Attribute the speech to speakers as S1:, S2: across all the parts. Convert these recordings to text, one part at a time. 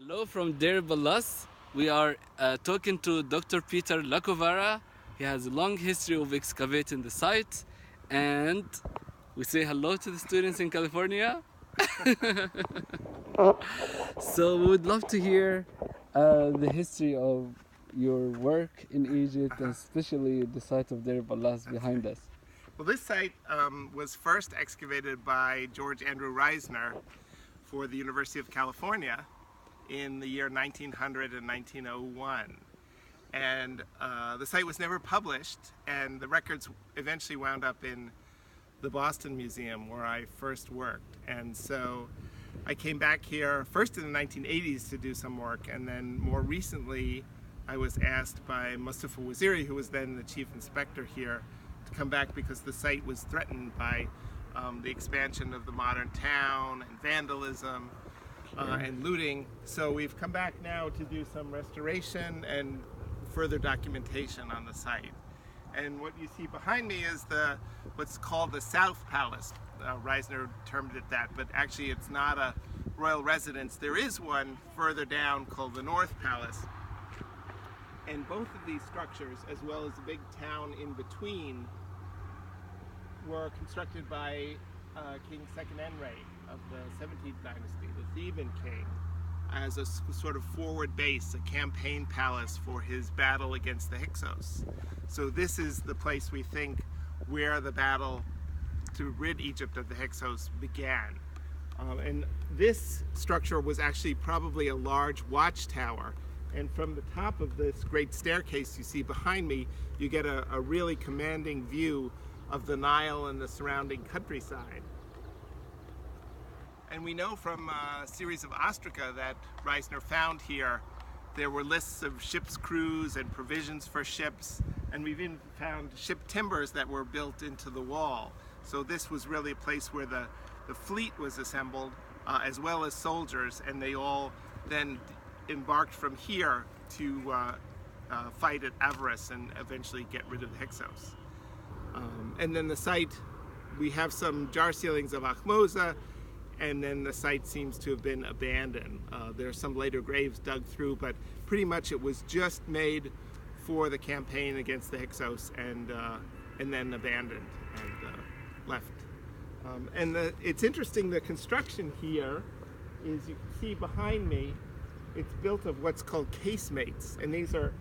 S1: Hello from Deir el-Ballas. We are talking to Dr. Peter Lacovara. He has a long history of excavating the site, and we say hello to the students in California. So we would love to hear the history of your work in Egypt, and especially the site of Deir el-Ballas behind us.
S2: Well, this site was first excavated by George Andrew Reisner for the University of California in the year 1900 and 1901. And the site was never published, and the records eventually wound up in the Boston Museum where I first worked. And so I came back here first in the 1980s to do some work, and then more recently I was asked by Mustafa Waziri, who was then the chief inspector here, to come back because the site was threatened by the expansion of the modern town and vandalism and looting. So we've come back now to do some restoration and further documentation on the site. And what you see behind me is what's called the South Palace. Reisner termed it that, but actually it's not a royal residence. There is one further down called the North Palace. And both of these structures, as well as the big town in between, were constructed by King Seqenenre of the 17th dynasty, the Theban king, as a sort of forward base, a campaign palace for his battle against the Hyksos. So this is the place, we think, where the battle to rid Egypt of the Hyksos began. And this structure was actually probably a large watchtower. And from the top of this great staircase you see behind me, you get a really commanding view of the Nile and the surrounding countryside. And we know from a series of ostraca that Reisner found here, there were lists of ships' crews and provisions for ships, and we've even found ship timbers that were built into the wall. So this was really a place where the fleet was assembled, as well as soldiers, and they all then embarked from here to fight at Avaris and eventually get rid of the Hyksos. And then the site, we have some jar ceilings of Ahmose, and then the site seems to have been abandoned. There are some later graves dug through, but pretty much it was just made for the campaign against the Hyksos and then abandoned and left. It's interesting, the construction here is, you can see behind me, it's built of what's called casemates, and these are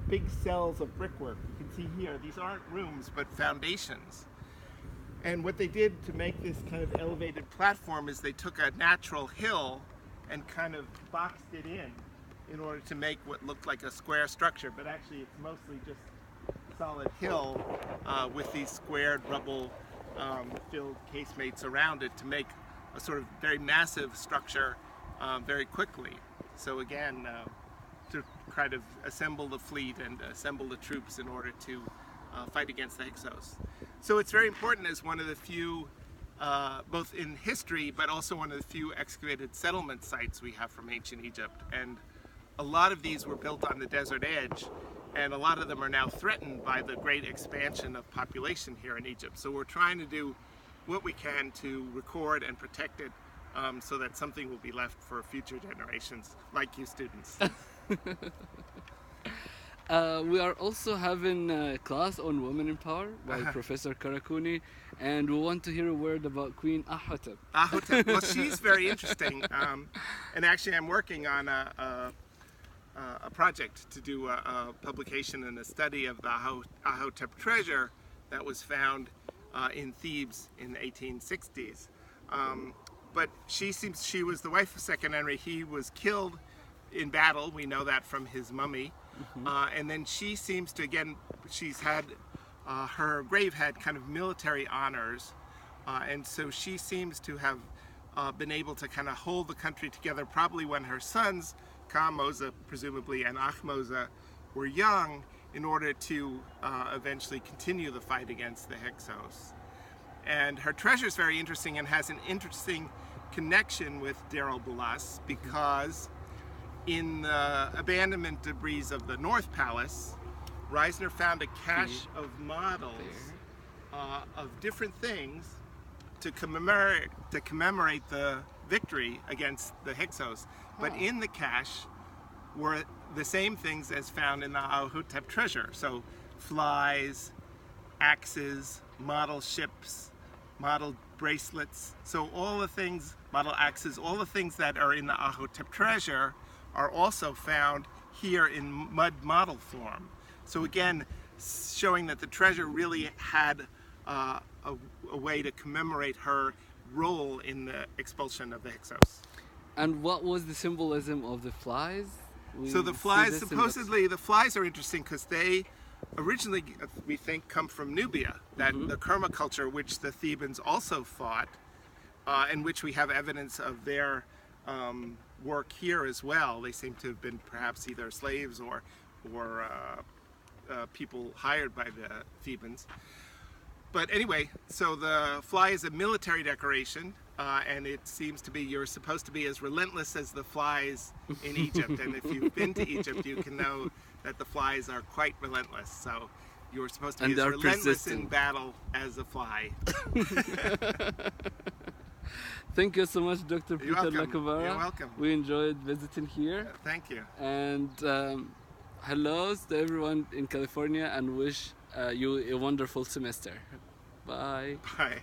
S2: big cells of brickwork. You can see here, these aren't rooms, but foundations. And what they did to make this kind of elevated platform is they took a natural hill and kind of boxed it in order to make what looked like a square structure, but actually it's mostly just solid hill with these squared rubble filled casemates around it to make a sort of very massive structure very quickly. So again, to kind of assemble the fleet and assemble the troops in order to fight against the Hyksos. So it's very important as one of the few, both in history, but also one of the few excavated settlement sites we have from ancient Egypt. And a lot of these were built on the desert edge, and a lot of them are now threatened by the great expansion of population here in Egypt. So we're trying to do what we can to record and protect it so that something will be left for future generations, like you students.
S1: We are also having a class on women in power by Professor Karakuni, and we want to hear a word about Queen Ahotep.
S2: Ahotep, well, she's very interesting, and actually I'm working on a project to do a publication and a study of the Ahotep treasure that was found in Thebes in the 1860s. But she was the wife of Seqenenre. He was killed in battle, we know that from his mummy. And then she seems to, again, she's had, her grave had kind of military honors, and so she seems to have been able to kind of hold the country together, probably when her sons, Ka-Mose presumably and Ahmose, were young, in order to eventually continue the fight against the Hyksos. And her treasure is very interesting and has an interesting connection with Deir el-Ballas, because in the abandonment debris of the North Palace, Reisner found a cache of models of different things to commemorate the victory against the Hyksos. But in the cache were the same things as found in the Ahotep treasure. So flies, axes, model ships, model bracelets. So all the things, model axes, all the things that are in the Ahotep treasure are also found here in mud model form. So again, showing that the treasure really had a way to commemorate her role in the expulsion of the Hyksos.
S1: And what was the symbolism of the flies?
S2: So the flies, supposedly, the flies are interesting because they originally, we think, come from Nubia, that the Kerma culture, which the Thebans also fought, and which we have evidence of their work here as well. They seem to have been perhaps either slaves or people hired by the Thebans. But anyway, so the fly is a military decoration, and it seems to be, you're supposed to be as relentless as the flies in Egypt. And if you've been to Egypt, you can know that the flies are quite relentless. So you're supposed to be as relentless in battle as a fly.
S1: Thank you so much, Dr. Peter Lacovara.
S2: You're welcome.
S1: We enjoyed visiting here.
S2: Thank you.
S1: And hellos to everyone in California, and wish you a wonderful semester. Bye.
S2: Bye.